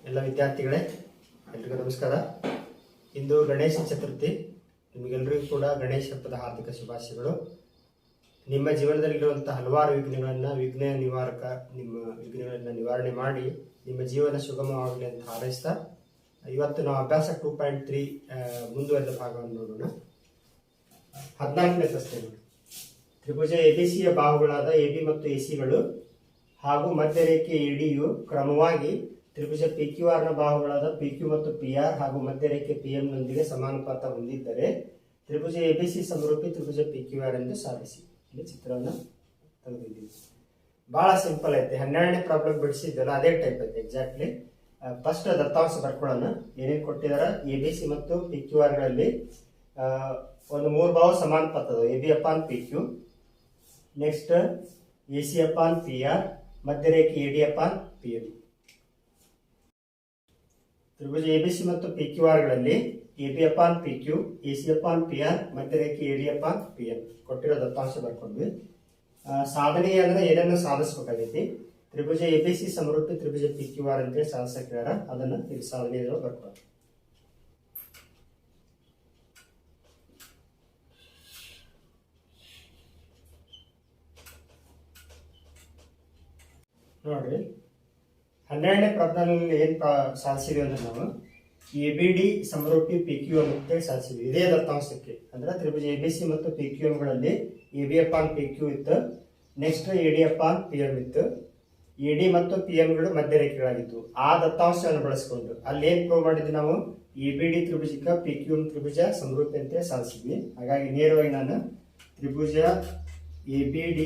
ಎಲ್ಲ ವಿದ್ಯಾರ್ಥಿಗಳೇ ಎಲ್ರಿಗೂ ನಮಸ್ಕಾರ. ಇಂದು ಗಣೇಶ ಚತುರ್ಥಿ. ನಿಮಗೆಲ್ಲರಿಗೂ ಕೂಡ ಗಣೇಶ ಹಬ್ಬದ ಹಾರ್ದಿಕ ಶುಭಾಶಯಗಳು. ನಿಮ್ಮ ಜೀವನದಲ್ಲಿರುವಂತಹ ಹಲವಾರು ವಿಘ್ನ ವಿಘ್ನಗಳನ್ನು ನಿವಾರಣೆ ಮಾಡಿ ನಿಮ್ಮ ಜೀವನ ಸುಗಮವಾಗಲಿ ಅಂತ ಹಾರೈಸ್ತಾ ಇವತ್ತು ನಾವು ಅಭ್ಯಾಸ 2.3 ಮುಂದುವರೆದ ಭಾಗವನ್ನು ನೋಡೋಣ. 14ನೇ ಪ್ರಶ್ನೆ ನೋಡಿ. ತ್ರಿಭುಜ ಎಬಿಸಿಯ ಬಾಹುಗಳಾದ ಎಬಿ ಮತ್ತು ಎಸಿಗಳು ಹಾಗೂ ಮಧ್ಯರೇಖೆ ಎಡಿಯು ಕ್ರಮವಾಗಿ ತ್ರಿಭುಜ PQR ನ ಬಾಹುಗಳಾದ PQ ಮತ್ತು PR ಹಾಗೂ ಮಧ್ಯರೇಖೆ PM ನೊಂದಿಗೆ ಸಮಾನುಪಾತ ಹೊಂದಿದ್ದರೆ ತ್ರಿಭುಜ ABC ಸಮರೂಪಿ ತ್ರಿಭುಜ PQR ಎಂದು ಸಾಧಿಸಿ. ಇಲ್ಲಿ ಚಿತ್ರವನ್ನು ತೆಗೆದಿದ್ದೀವಿ. ಬಹಳ ಸಿಂಪಲ್ ಐತೆ. 12ನೇ ಪ್ರಾಬ್ಲಮ್ ಬಿಡಿಸಿದ್ದಲ್ಲ ಅದೇ ಟೈಪ್ ಐತೆ ಎಕ್ಸಾಕ್ಟ್ಲಿ. ಫಸ್ಟ್ ದತ್ತಾಂಶ ಬರ್ಕೊಳ್ಳೋಣ. ಏನೇನು ಕೊಟ್ಟಿದಾರ, ABC ಮತ್ತು PQR ಗಳಲ್ಲಿ ಒಂದು 3 ಬಾಹು ಸಮಾನುಪಾತ ಅದಾವ. AB upon PQ, next AC upon PR, ಮಧ್ಯರೇಖೆ AD upon PM. ತ್ರಿಭುಜ ABC ಮತ್ತು PQR ಗಳಲ್ಲಿ AB upon PQ, AC upon PR, ಮಧ್ಯರೇಖೆ AD upon PM ಕೊಟ್ಟಿರೋ ದತ್ತಾಂಶ ಬರ್ಕೊಂಡ್ವಿ. ಸಾಧನೆ ಅಂದ್ರೆ ಏನನ್ನ ಸಾಧಿಸಬೇಕಾಗೈತಿ. ತ್ರಿಭುಜ ABC ಸಮರೂಪಿ ತ್ರಿಭುಜ PQR ಅಂತ ಸಾಧಿಸಕ್ಕೆ ಅದನ್ನ ಇಲ್ಲಿ ಸಾಧನೆ ಬರ್ಕೊಳ್ಳಿ. ನೋಡ್ರಿ, 12ನೇ ಪ್ರಾಬ್ಲಮ್ನಲ್ಲಿ ಏನ್ ಸಾಧಿಸಿದ್ವಿ ಅಂದ್ರೆ ನಾವು ABD ಸಮರೂಪಿ PQM ಅಂತ ಸಾಧಿಸಿದ್ವಿ. ಇದೇ ದತ್ತಾಂಶಕ್ಕೆ ಅಂದ್ರೆ ತ್ರಿಭುಜ ABC ಮತ್ತು PQM ಗಳಲ್ಲಿ AB ಅಪಾನ್ PQ ಇತ್ತು, ನೆಕ್ಸ್ಟ್ AD ಅಪಾನ್ PM ಇತ್ತು. AD ಮತ್ತು PM ಗಳು ಮಧ್ಯರೇಖೆಗಳಾಗಿತ್ತು. ಆ ದತ್ತಾಂಶವನ್ನು ಬಳಸಿಕೊಂಡು ಅಲ್ಲಿ ಏನ್ ಪ್ರೂವ್ ಮಾಡಿದ್ವಿ ನಾವು, ABD ತ್ರಿಭುಜಕ್ಕೆ PQM ತ್ರಿಭುಜ ಸಮರೂಪಿ ಅಂತ ಸಾಧಿಸಿದ್ವಿ. ಹಾಗಾಗಿ ನೇರವಾಗಿ ನಾನು ತ್ರಿಭುಜ ABD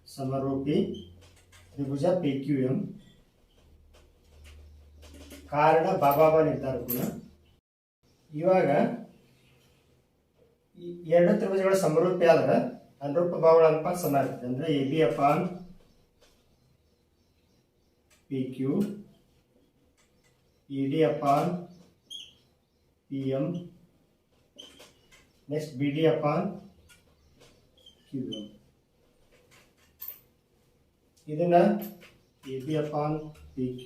ಸಮರೂಪಿ ತ್ರಿಭುಜ PQM ಕಾರಣ ಬಾಬಾಬ ನಿರ್ಧಾರ ಗುಣ. ಇವಾಗ ಎರಡು ತ್ರಿಭುಜಗಳ ಸಮರೂಪಿ ಆದ್ರೆ ಅನುರೂಪ ಬಾಹುಗಳ ಅನುಪಾತ ಸಮ ಇರ್ತದೆ. ಅಂದ್ರೆ AB upon PQ, AD upon PM, next BD upon QM. ಇದನ್ನ AB upon PQ,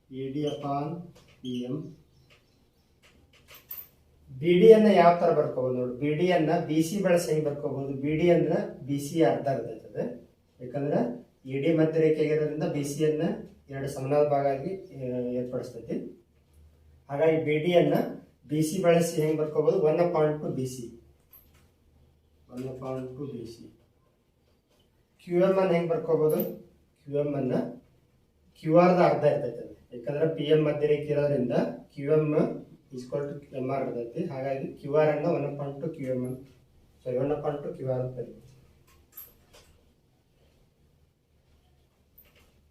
AD upon PM, BD ಅನ್ನ ಯಾವ ತರ ಬರ್ಕೋಬಹುದು ನೋಡಿ. BD ಅನ್ನ BC ಬಳಸಿ ಹೆಂಗ್ ಬರ್ಕೋಬಹುದು. BD ಅಂದ್ರೆ BC ಅರ್ಧ ಇರ್ತದೆ. ಯಾಕಂದ್ರೆ AD ಮಧ್ಯರೇಖೆ ಆಗಿರೋದ್ರಿಂದ BC ಅನ್ನ ಎರಡು ಸಮನಾದ ಭಾಗ ಆಗಿ ಏರ್ಪಡಿಸ್ತೈತಿ. ಹಾಗಾಗಿ BD ಅನ್ನ BC ಬಳಸಿ ಹೆಂಗ್ ಬರ್ಕೋಬಹುದು, 1/2 BC, 1/2 BC. QM ಅನ್ನ ಹೆಂಗ್ ಬರ್ಕೋಬಹುದು, QM ಅನ್ನ QR ದ ಅರ್ಧ ಇರ್ತೈತೆ. ಯಾಕಂದ್ರೆ PM ಮಧ್ಯರೇಖೆ ಇರೋದ್ರಿಂದ QM ಈಕ್ವಲ್ ಟು MR ಇರ್ತೈತಿ. ಹಾಗಾಗಿ QR ಅನ್ನ 1/2 QM, 1/2 QR ಅಂತ ಬರೀತೀವಿ.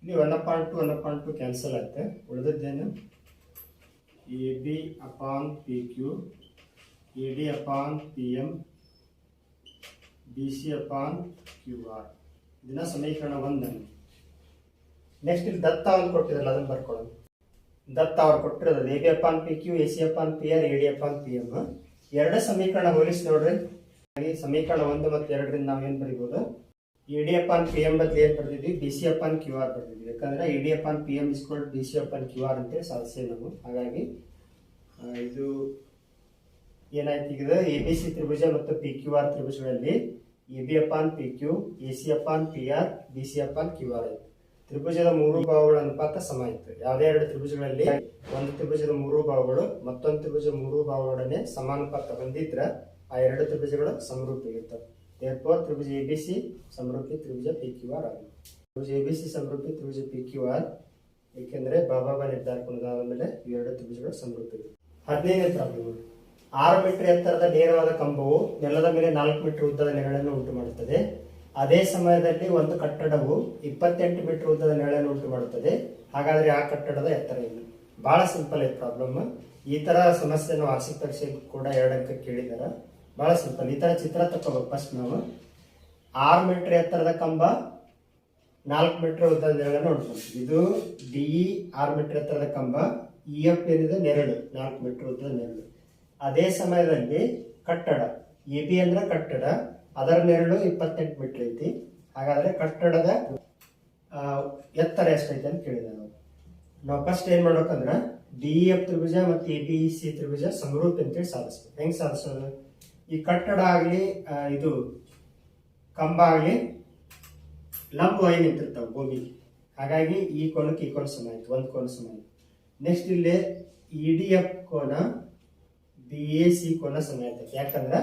ಇಲ್ಲಿ 1/2 ಕ್ಯಾನ್ಸಲ್ ಆಗುತ್ತೆ. ಉಳಿದದ್ದೇನು AB upon PQ, AD upon PM, BC upon QR. ಇದನ್ನ ಸಮೀಕರಣ 1. ನೆಕ್ಸ್ಟ್ ಇಲ್ಲಿ ದತ್ತ ಒಂದು ಕೊಟ್ಟಿದ್ರಲ್ಲ ಅದನ್ನ ಬರ್ಕೊಳ್ಳೋಣ. ದತ್ತ ಅವ್ರು ಕೊಟ್ಟಿರೋದು AB upon PQ, AC upon PR, AD upon PM. ಎರಡು ಸಮೀಕರಣ ಹೋಲಿಸಿ ನೋಡ್ರಿ. ಸಮೀಕರಣ 1 ಮತ್ತು 2ರಿಂದ ನಾವೇನ್ ಬರೀಬಹುದು, AD ಅಪಾನ್ PM ಬದಲು ಏನ್ ಬರ್ದಿದ್ವಿ, BC ಅಪಾನ್ QR ಬರ್ದಿದ್ವಿ. ಯಾಕಂದ್ರೆ AD upon PM is equal BC upon QR ಅಂತ ಸಾಧಿಸಿ ನಾವು. ಹಾಗಾಗಿ ಇದು ಏನಾಯ್ತು, ಈಗ ABC ತ್ರಿಭುಜ ಮತ್ತು PQR ತ್ರಿಭುಜಗಳಲ್ಲಿ AB upon PQ, AC upon PR, BC upon QR ಆಯ್ತು. ತ್ರಿಭುಜದ 3 ಬಾಹುಗಳ ಅನುಪಾತ ಸಮ ಇತ್ತು. ಯಾವುದೇ ಎರಡು ತ್ರಿಭುಜಗಳಲ್ಲಿ ಒಂದು ತ್ರಿಭುಜದ 3 ಬಾಹುಗಳು ಮತ್ತೊಂದು ತ್ರಿಭುಜ 3 ಬಾಹುಗಳೊಡನೆ ಸಮಾನುಪಾತ ಹೊಂದಿದ್ರೆ ಆ ಎರಡು ತ್ರಿಭುಜಗಳು ಸಮರೂಪಿಯಾಗಿರ್ತವೆ. therefore ತ್ರಿಭುಜ ABC ಸಮರೂಪಿ ತ್ರಿಭುಜ PQR ಆಗಿದೆ. ತ್ರಿಭುಜ ABC ಸಮರೂಪಿ ತ್ರಿಭುಜ PQR ಏಕೆಂದ್ರೆ ಬಾಬಾಬ ನಿರ್ಧಾರ ಗುಣದ ಮೇಲೆ ಇವೆರಡು ತ್ರಿಭುಜಗಳು ಸಮರೂಪಿ. 15ನೇ ಪ್ರಾಬ್ಲಮ್. 6 ಮೀಟರ್ ಎತ್ತರದ ನೇರವಾದ ಕಂಬವು ನೆಲದ ಮೇಲೆ 4 ಮೀಟರ್ ಉದ್ದದ ನೆರಳನ್ನು ಉಂಟು ಮಾಡುತ್ತದೆ. ಅದೇ ಸಮಯದಲ್ಲಿ ಒಂದು ಕಟ್ಟಡವು 28 ಮೀಟರ್ ಉದ್ದದ ನೆರಳನ್ನು ಉಂಟು ಮಾಡುತ್ತದೆ. ಹಾಗಾದ್ರೆ ಆ ಕಟ್ಟಡದ ಎತ್ತರ ಏನು? ಬಹಳ ಸಿಂಪಲ್ ಐತೆ ಪ್ರಾಬ್ಲಮ್. ಈ ತರ ಸಮಸ್ಯೆಯನ್ನು ವಾರ್ಷಿಕ ಪರೀಕ್ಷೆ ಕೂಡ 2 ಅಂಕ ಕೇಳಿದಾರ. ಬಹಳ ಸಿಂಪಲ್. ಈ ತರ ಚಿತ್ರ ತಗೋಬೇಕು. ಫಸ್ಟ್ ನಾವು 6 ಮೀಟರ್ ಎತ್ತರದ ಕಂಬ, 4 ಮೀಟರ್ ಉದ್ದದ ನೆರಳನ್ನು ಉಂಟು ಮಾಡ್ತೀವಿ. ಇದು DE 6 ಮೀಟರ್ ಎತ್ತರದ ಕಂಬ, EF ಏನಿದೆ ನೆರಳು 4 ಮೀಟರ್ ಉದ್ದದ ನೆರಳು. ಅದೇ ಸಮಯದಲ್ಲಿ ಕಟ್ಟಡ ಎ ಬಿ ಅಂದ್ರೆ ಕಟ್ಟಡ, ಅದರ ನೆರಳು 28 ಮೀಟರ್ ಐತಿ. ಹಾಗಾದ್ರೆ ಕಟ್ಟಡದ ಎತ್ತರ ಎಷ್ಟೈತೆ ಅಂತ ಕೇಳಿದ. ನಾವು ಫಸ್ಟ್ ಏನ್ ಮಾಡ್ಬೇಕಂದ್ರ ಡಿ ಎಫ್ ತ್ರಿಭುಜ ಮತ್ತು ಎ ಬಿ ಸಿ ತ್ರಿಭುಜ ಸಮರೂಪಿ ಅಂತೇಳಿ ಸಾಧಿಸ್ಬೇಕು. ಹೆಂಗ್ ಸಾಧಿಸೋದು? ಈ ಕಟ್ಟಡ ಆಗ್ಲಿ ಇದು ಕಂಬ ಆಗ್ಲಿ ಲಂಬವಾಗಿ ನಿಂತಿರ್ತಾವ ಭೂಮಿಗೆ. ಹಾಗಾಗಿ ಈ ಕೋನಕ್ಕೆ ಈ ಕೋನ ಸಮ ಆಯ್ತು, ಒಂದು ಕೋನ ಸಮ ಆಯ್ತು. ನೆಕ್ಸ್ಟ್ ಇಲ್ಲಿ ಇ ಡಿ ಎಫ್ ಕೋನ ಬಿ ಎ ಸಿ ಕೋನ ಸಮ ಆಯ್ತದೆ. ಯಾಕಂದ್ರ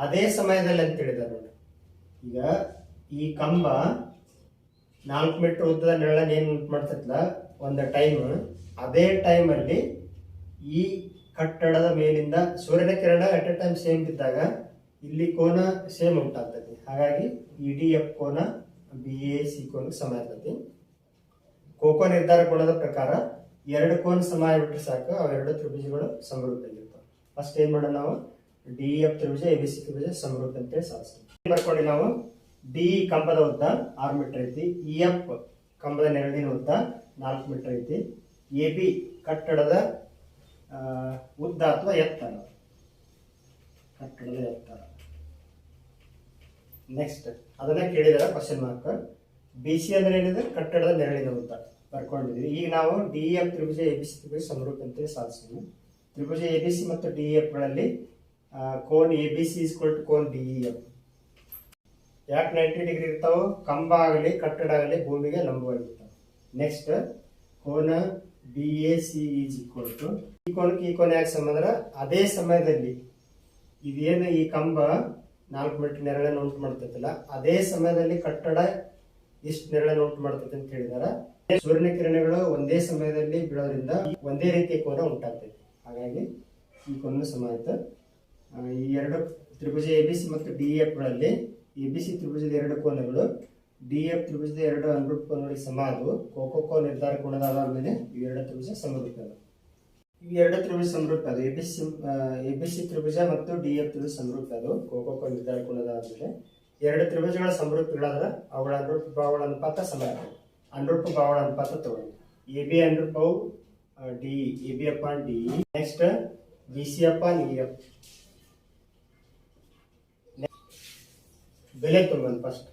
ಅದೇ ಸಮಯದಲ್ಲಿ ಅಂತ ಹೇಳಿದಾರೆ ನೋಡಿ. ಈಗ ಈ ಕಂಬ 4 ಮೀಟರ್ ಉದ್ದದ ನೆರಳನ್ನ ಏನ್ ಉಂಟು ಮಾಡ್ತೈತಲ್ಲ ಒಂದು ಟೈಮ್, ಅದೇ ಟೈಮಲ್ಲಿ ಈ ಕಟ್ಟಡದ ಮೇಲಿಂದ ಸೂರ್ಯನ ಕಿರಣ ಅಟ್ ಎ ಟೈಮ್ ಸೇಮ್ ಬಿದ್ದಾಗ ಇಲ್ಲಿ ಕೋನ ಸೇಮ್ ಉಂಟಾಗ್ತೈತಿ. ಹಾಗಾಗಿ ಇ ಡಿ ಎಫ್ ಕೋನ ಬಿ ಎ ಸಿ ಕೋನ ಸಮ ಇರ್ತೈತಿ. ಕೋಕೋ ನಿರ್ಧಾರ ಕೋನದ ಪ್ರಕಾರ 2 ಕೋನ ಸಮ ಆಗ್ಬಿಟ್ರೆ ಸಾಕು, ಅವೆರಡು ತ್ರಿಭುಜಗಳು ಸಮರೂಪಿಯಾಗಿರ್ತಾವೆ. ಫಸ್ಟ್ ಏನ್ ಮಾಡೋಣ ನಾವು ಡಿ ಎಫ್ ತ್ರಿಭುಜ ಎ ಬಿ ಸಿ ತ್ರಿಭುಜ ಸಮರೂಪಿ ಅಂತೇಳಿ ಸಾಧಿಸ್ತೀವಿ. ಬರ್ಕೊಂಡು ನಾವು ಡಿ ಕಂಬದ ಉದ್ದ 6 ಮೀಟರ್ ಐತಿ, ಇ ಎಫ್ ಕಂಬದ ನೆರಳಿನ ಉದ್ದ 4 ಮೀಟರ್ ಐತಿ, ಎ ಬಿ ಕಟ್ಟಡದ ಉದ್ದ ಅಥವಾ ಎತ್ತರ, ಕಟ್ಟಡದ ಎತ್ತರ. ನೆಕ್ಸ್ಟ್ ಅದನ್ನ ಕೇಳಿದಾರೆ ಕ್ವಶನ್ ಮಾರ್ಕ್. ಬಿ ಸಿ ಅಂದ್ರೆ ಏನಿದೆ? ಕಟ್ಟಡದ ನೆರಳಿನ ಉದ್ದ ಬರ್ಕೊಂಡಿದ್ವಿ. ಈಗ ನಾವು ಡಿ ಎಫ್ ತ್ರಿಭುಜ ಎ ಬಿ ಸಿ ತ್ರಿಭುಜ ಸಮರೂಪಿ ಅಂತೇಳಿ ಸಾಧಿಸ್ತೀವಿ. ತ್ರಿಭುಜ ಎ ಬಿ ಸಿ ಮತ್ತು ಡಿ ಎಫ್ ಗಳಲ್ಲಿ ಕೋನ್ A B C is equal to ಕೋನ್ ಡಿ ಇ ಎಫ್. ಯಾಕೆ 90 ಡಿಗ್ರಿ ಇರ್ತಾವ? ಕಂಬ ಆಗಲಿ ಕಟ್ಟಡ ಆಗಲಿ ಭೂಮಿಗೆ ಲಂಬವಾಗಿರ್ತಾವ. ನೆಕ್ಸ್ಟ್ ಕೋನ B A C is equal to ಈ ಕೋನಕ್ಕೆ ಈ ಕೋನ ಯಾಕೆ ಸಂಬಂಧ? ಅದೇ ಸಮಯದಲ್ಲಿ ಇದೇನು ಈ ಕಂಬ 4 ಮೀಟರ್ ನೆರಳನ್ನು ಉಂಟು ಮಾಡ್ತೈತಲ್ಲ, ಅದೇ ಸಮಯದಲ್ಲಿ ಕಟ್ಟಡ ಇಷ್ಟು ನೆರಳನ್ನು ಉಂಟು ಮಾಡ್ತೈತೆ ಅಂತ ಹೇಳಿದಾರ. ಸೂರ್ಯನ ಕಿರಣಗಳು ಒಂದೇ ಸಮಯದಲ್ಲಿ ಬೀಳೋದ್ರಿಂದ ಒಂದೇ ರೀತಿಯ ಕೋನ ಉಂಟಾಗ್ತೈತಿ. ಹಾಗಾಗಿ ಈ ಕೋನ ಸಮ ಆಯ್ತು. ಈ ಎರಡು ತ್ರಿಭುಜ ಎ ಬಿ ಸಿ ಮತ್ತು ಡಿ ಎಫ್ ಗಳಲ್ಲಿ ಎ ಬಿ ಸಿ ತ್ರಿಭುಜದ 2 ಕೋನಗಳು ಡಿ ಎಫ್ ತ್ರಿಭುಜದ 2 ಅನುರೂಪ ಕೋನಗಳಿಗೆ ಸಮ ಆದವು. ಕೋಕೋ ನಿರ್ಧಾರ ಕೋನದ ಆಧಾರದ ಮೇಲೆ ಇವೆರಡು ತ್ರಿಭುಜ ಸಮರೂಪಿ ಅದ. ಈ ಎರಡು ತ್ರಿಭುಜ ಸಮರೂಪಿ ಅದು ಎ ಬಿ ಸಿ ತ್ರಿಭುಜ ಮತ್ತು ಡಿ ಎಫ್ ತ್ರಿಭುಜ ಸಮರೂಪಿ ಅದು ಕೋಕೋ ನಿರ್ಧಾರ ಕೋನದ ಆದ್ಮೇಲೆ. ಎರಡು ತ್ರಿಭುಜಗಳ ಸಮರೂಪಿಗಳಾದ್ರೆ ಅವುಗಳ ಅನುರೂಪ ಭಾವಗಳ ಅನುಪಾತ ಸಮ ಇರ್ತದೆ. ಅನುರೂಪ ಭಾವಗಳ ಅನುಪಾತ ತಗೊಳ್ಳಿ. ಎ ಬಿ ಅನುರೂಪವು D A B upon D. Next B C upon E F. ಬೆಲೆ ತಗೊಂಡು first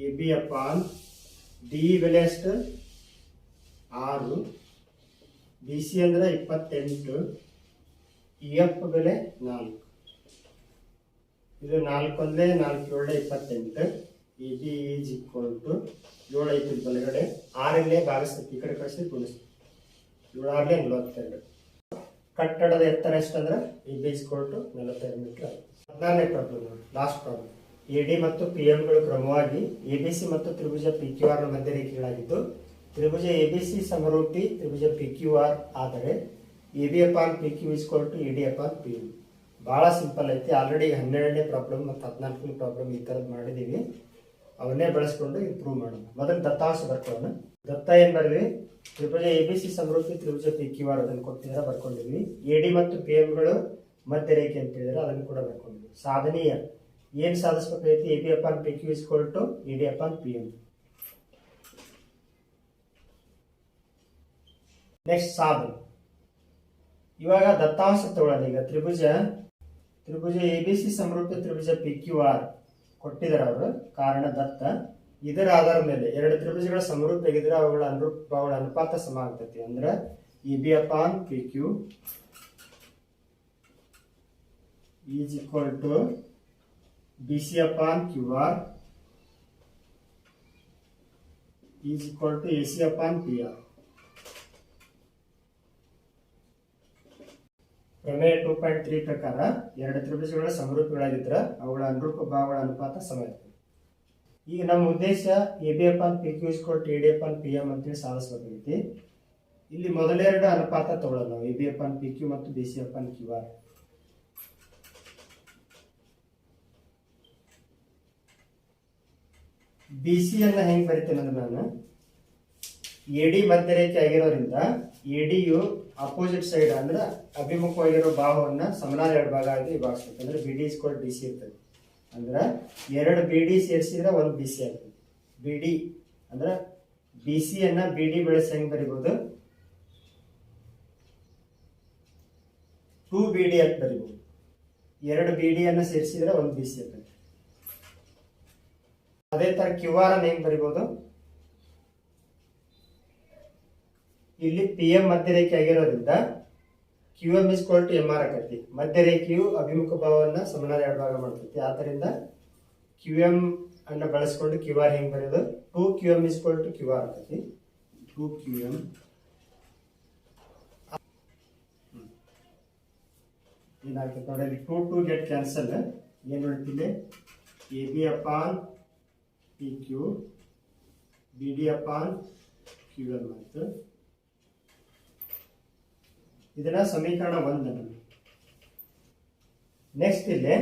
A B upon D ಬೆಲೆ ಎಷ್ಟು? 6, ಬಿ ಸಿ ಅಂದ್ರೆ 28, ಇ ಎಫ್ ಬೆಲೆ 4. ಇದು 4 ಒಂದೇ 4 7 28. A B is equal to 7 ಐತಿ ಬಲಗಡೆ 6 ಇಲ್ಲೇ ಭಾಗಿಸ್ತೀವಿ, ಈ ಕಡೆ ಕಳಿಸಿ ಗುಣಿಸ್ತೀವಿ. 7 6 42. ಕಟ್ಟಡದ ಎತ್ತರ ಎಷ್ಟಂದ್ರೆ A B equal to 45 metre. 14ನೇ problem, last problem. A D ಮತ್ತು ಪಿ ಎಂಗಳು ಕ್ರಮವಾಗಿ ಎ ಬಿ ಸಿ ಮತ್ತು ತ್ರಿಭುಜ ಪಿ ಕ್ಯೂ ಆರ್ ನ ಮಧ್ಯ ರೇಖೆಗಳಾಗಿದ್ದು ತ್ರಿಭುಜ ಎ ಬಿ ಸಿ ಸಮರೂಪಿ ತ್ರಿಭುಜ ಪಿ ಕ್ಯೂ ಆರ್ ಆದರೆ A B upon P Q is equal to A D upon P M. ಬಹಳ ಸಿಂಪಲ್ ಐತಿ. ಆಲ್ರೆಡಿ 12ನೇ ಪ್ರಾಬ್ಲಮ್ ಮತ್ತು 14ನೇ ಪ್ರಾಬ್ಲಮ್ ಈ ಥರದ್ದು ಮಾಡಿದ್ದೀವಿ. ಅವನ್ನೇ ಬಳಸ್ಕೊಂಡು ಇಂಪ್ರೂವ್ ಮಾಡೋಣ. ಮೊದಲು ದತ್ತಾಂಶ ಬರ್ಕೊಳ್ಳೋಣ. ದತ್ತ ಏನ್ ಬರ್ರಿ? ತ್ರಿಭುಜ ಎ ಬಿ ಸಿ ಸಮರೂಪಿ ತ್ರಿಭುಜ ಪಿ ಕ್ಯೂ ಆರ್ ಅದನ್ನು ಕೊಟ್ಟಿದ್ರೆ ಬರ್ಕೊಂಡಿದ್ವಿ. ಎ ಡಿ ಮತ್ತು ಪಿ ಎಂಗಳು ಮಧ್ಯ ರೇಖೆ ಅಂತ ಹೇಳಿದ್ರೆ ಅದನ್ನು ಕೂಡ ಬರ್ಕೊಂಡಿದ್ವಿ. ಸಾಧನೀಯ ಏನ್ ಸಾಧಿಸಬೇಕಾಗೈತಿ? A B upon P Q is equal to A D upon P M. Next ಸಾಧನ. ಇವಾಗ ದತ್ತಾಂಶ ತಗೊಳ್ಳೋಣ. ಈಗ ತ್ರಿಭುಜ ಎ ಬಿ ಸಿ ಸಮರೂಪಿ ತ್ರಿಭುಜ ಪಿ ಕ್ಯೂ ಆರ್ ಕೊಟ್ಟಿದ್ದಾರೆ ಅವರು, ಕಾರಣ ದತ್ತ. ಇದರ ಆಧಾರದ ಮೇಲೆ ಎರಡು ತ್ರಿಭುಜಗಳ ಸಮರೂಪಿಯಾಗಿದ್ರೆ ಅವುಗಳ ಅನುರೂಪಗಳ ಅನುಪಾತ ಸಮ ಆಗ್ತೈತಿ. ಅಂದ್ರೆ A B upon P Q is equal to B C upon Q R is equal to A C upon P R. ಪ್ರಮೇಯ 2.3 ಪ್ರಕಾರ ಎರಡು ತ್ರಿಭುಜಗಳ ಸಮರೂಪಿಗಳಾಗಿದ್ರೆ ಅವುಗಳ ಅನುರೂಪ ಭಾವಗಳ ಅನುಪಾತ ಸಮ ಇರ್ತದೆ. ಈಗ ನಮ್ಮ ಉದ್ದೇಶ A B upon P Q is equal to A D upon P M ಅಂತೇಳಿ ಸಾಧಿಸಬೇಕಾಗೈತಿ. ಇಲ್ಲಿ ಮೊದಲೆರಡು ಅನುಪಾತ ತಗೊಳ್ಳೋದು ನಾವು, A B upon P Q ಮತ್ತು B C upon Q R. B C ಅನ್ನ ಹೆಂಗ್ ಬರಿತೇನೆ ಅಂದ್ರೆ ನಾನು ಎ ಡಿ ಮಧ್ಯ ರೇಖೆ ಆಗಿರೋದ್ರಿಂದ ಎ ಡಿಯು ಅಪೋಸಿಟ್ ಸೈಡ್ ಅಂದ್ರೆ ಅಭಿಮುಖವಾಗಿರೋ ಬಾಹುವನ್ನ ಸಮನಾದ 2 ಭಾಗ ಆಗಿ ವಿಭಾಗಿಸ್ಬೇಕು. ಅಂದ್ರೆ B D equal D C ಇರ್ತದೆ. ಅಂದ್ರೆ 2 ಬಿ ಡಿ ಸೇರಿಸಿದ್ರೆ 1 ಬಿ ಸಿ ಆಗ್ತದೆ. ಬಿ ಡಿ ಅಂದ್ರೆ ಬಿ ಸಿ ಅನ್ನ ಬಿ ಡಿ ಬೆಳೆಸಿ ಹೆಂಗ್ ಬರಿಬಹುದು? 2 BD ಅಂತ ಬರಿಬಹುದು. 2 BD ಅನ್ನ ಸೇರಿಸಿದ್ರೆ 1 BC ಆಗುತ್ತೆ. ಅದೇ ತರ QR ಅನ್ನು ಹೆಂಗ್ ಬರಿಬಹುದು? ಇಲ್ಲಿ PM ಮಧ್ಯರೇಖೆ ಆಗಿರೋದ್ರಿಂದ QM is equal to MR ಆಕತಿ. ಮಧ್ಯರೇಖೆಯು ಅಭಿಮುಖ ಭಾವವನ್ನ ಸಮನಾದ ಎರಡು ಭಾಗ ಮಾಡ್ತೈತಿ. ಆದ್ದರಿಂದ QM ಅನ್ನ ಬಳಸಿಕೊಂಡು QR ಹೆಂಗ್ ಬರೆಯೋದು? 2QM is equal to QR ಆಕತಿ. 2QM ಏನಾಗ್ತದೆ ನೋಡಿ, 2 ಗೆಟ್ ಕ್ಯಾನ್ಸಲ್. ಏನ್ ಹೇಳ್ತಿಲ್ಲ? AB upon PQ BD upon QM ಆಯ್ತು. ಇದನ್ನ ಸಮೀಕರಣ 1. ನೆಕ್ಸ್ಟ್ ಇಲ್ಲಿ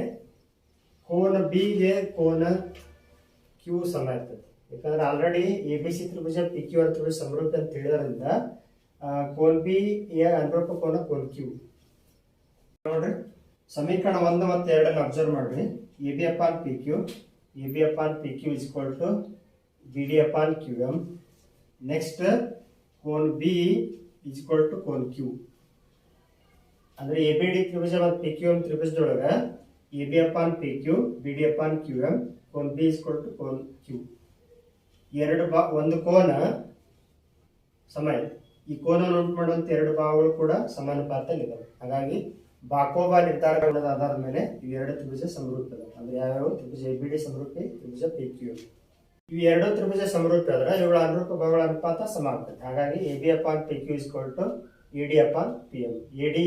ಕೋನ ಬಿ ಗೆ ಕೋನ ಕ್ಯೂ ಸಮ ಇರ್ತದೆ. ಯಾಕಂದ್ರೆ ಆಲ್ರೆಡಿ ABC ತ್ರಿಭುಜ PQR ತ್ರಿಭುಜ ಸಮರೂಪಿ ಅಂತ ತಿಳಿಯೋದ್ರಿಂದ ಕೋನ್ ಬಿ ಅನುರೂಪ ಕೋನ ಕೋನ್ ಕ್ಯೂ. ನೋಡ್ರಿ, ಸಮೀಕರಣ 1 ಮತ್ತು 2 ಅಬ್ಸರ್ವ್ ಮಾಡ್ರಿ. AB upon PQ is equal to BD upon QM. Next ಕೋನ್ ಬಿ ಇಸ್ ಈಕ್ವಲ್ ಟು ಕೋನ್ ಕ್ಯೂ. ಅಂದ್ರೆ ABD ತ್ರಿಭುಜ ಮತ್ತು PQM ತ್ರಿಭುಜದೊಳಗ AB upon PQ BD upon QM ಕೋನ್ B ಇಸ್ ಈಕ್ವಲ್ ಟು ಕೋನ್ Q. ಒಂದು ಕೋನ ಸಮ ಇದೆ. ಈ ಕೋನವನ್ನು ಉಂಟು ಮಾಡುವಂತ ಎರಡು ಭಾಗಗಳು ಕೂಡ ಸಮಾನುಪಾತದಲ್ಲಿದ್ದಾವೆ. ಹಾಗಾಗಿ ಬಾಕೋಬಾ ನಿರ್ಧಾರಗಳ ಆಧಾರದ ಮೇಲೆ ಇವೆರಡು ತ್ರಿಭುಜ ಸಮರೂಪದ. ಅಂದ್ರೆ ಯಾವ್ಯಾವ ತ್ರಿಭುಜ ABD ಸಮರೂಪಿ, ತ್ರಿಭುಜ PQM. ಇವು ಎರಡು ತ್ರಿಭುಜ ಸಮರೂಪಿ ಆದ್ರೆ ಇವುಗಳ ಅನುರೂಪ ಭಾಗಗಳ ಅನುಪಾತ ಸಮ ಆಗ್ತದೆ. ಹಾಗಾಗಿ AB upon PQ is equal to AD upon PM. AD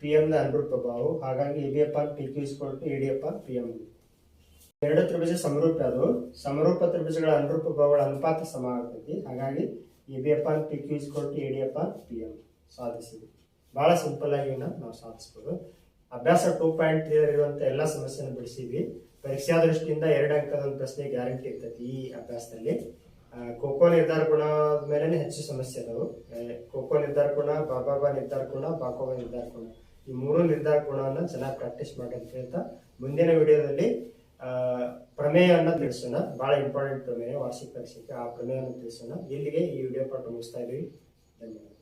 PM ನ ಅನುರೂಪ ಭಾವವು. ಹಾಗಾಗಿ AB upon PQ is equal to AD upon PM. ಎರಡು ತ್ರಿಭುಜ ಸಮರೂಪ ಅದು. ಸಮರೂಪ ತ್ರಿಭುಜಗಳ ಅನುರೂಪ ಭಾವಗಳ ಅನುಪಾತ ಸಮ ಆಗ್ತೈತಿ. ಹಾಗಾಗಿ AB upon PQ is equal to AD upon PM ಸಾಧಿಸಿದ್ವಿ. ಬಹಳ ಸಿಂಪಲ್ ಆಗಿ ನಾವು ಸಾಧಿಸಬಹುದು. ಅಭ್ಯಾಸ 2.3 ಇರುವಂತ ಎಲ್ಲಾ ಸಮಸ್ಯೆಯನ್ನು ಬಿಡಿಸಿದ್ವಿ. ಪರೀಕ್ಷಾ ದೃಷ್ಟಿಯಿಂದ 2 ಅಂಕದ ಒಂದು ಪ್ರಶ್ನೆ ಗ್ಯಾರಂಟಿ ಇರ್ತೈತಿ ಈ ಅಭ್ಯಾಸದಲ್ಲಿ. ಖೋಖೋ ನಿರ್ಧಾರ ಗುಣದ ಮೇಲೆ ಹೆಚ್ಚು ಸಮಸ್ಯೆ ಅದಾವು. ಖೋಖೋ ನಿರ್ಧಾರ ಗುಣ, ಬಾಬಾ ನಿರ್ಧಾರ ಗುಣ, ಬಾಕೋಬಾ ನಿರ್ಧಾರ ಗುಣ, ಈ 3 ನಿರ್ಧಾರ ಗುಣವನ್ನ ಚೆನ್ನಾಗಿ ಪ್ರಾಕ್ಟೀಸ್ ಮಾಡಿ ಅಂತ ಹೇಳ್ತಾ ಮುಂದಿನ ವಿಡಿಯೋದಲ್ಲಿ ಪ್ರಮೇಯವನ್ನ ತಿಳಿಸೋಣ. ಬಹಳ ಇಂಪಾರ್ಟೆಂಟ್ ಪ್ರಮೇಯ ವಾರ್ಷಿಕ ಪರೀಕ್ಷೆಗೆ. ಆ ಪ್ರಮೇಯವನ್ನು ತಿಳಿಸೋಣ. ಇಲ್ಲಿಗೆ ಈ ವಿಡಿಯೋ ಪಾಠ ಮುಗಿಸ್ತಾ ಇದೀವಿ. ಧನ್ಯವಾದ.